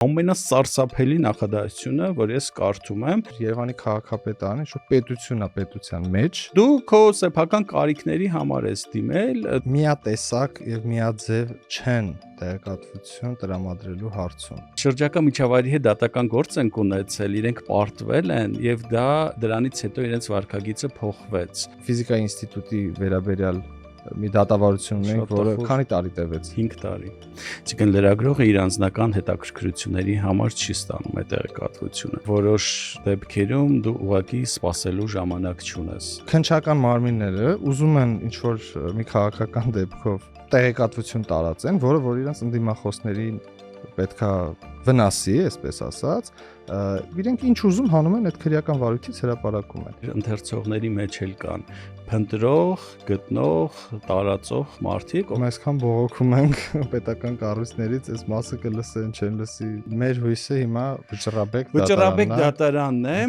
Ամենասարսափելի նախադասությունը, որ ես կարդում եմ, Երևանի քաղաքապետարանը ինչ-որ պետություն է պետության մեջ, դու քո սեփական կարիքների համար ես դիմել, միատեսակ եւ միաձև չեն տեղեկատվություն տրամադրելու հարցում։ շրջակա միջավայրի հետ դատական գործ են ունեցել, իրենք պարտվել են եւ դրանից հետո իրենց վարքագիծը փոխվեց։ Ֆիզիկայի ինստիտուտի վերաբերյալ մի դատավարություն ունենք, որը քանի տարի տևեց։ 5 տարի։ Այսինքն լրագրողը իր անձնական հետաքրքրությունների համար չի ստանում այդ տեղեկատվությունը։ Որոշ դեպքերում դու ուղղակի սпасելու ժամանակ չունես։ Քննչական մարմինները ուզում են ինչ-որ մի քաղաքական դեպքով տեղեկատվություն տարածեն, որը որ իրենց ընդդիմախոսներին պետքա վնասի, այսպես ասած, իրենք ինչ ուզում հանում են այդ քրեական վարույթից հրապարակում են։ Ընթերցողների մեջ էլ կան փնտրող, գտնող, տարածող մարդիկ, Մենք այսքան բողոքում ենք պետական կառույցներից, այս մասը կլսեն, չեն լսի։ Մեր հույսը հիմա Վճռաբեկ դատարանն է։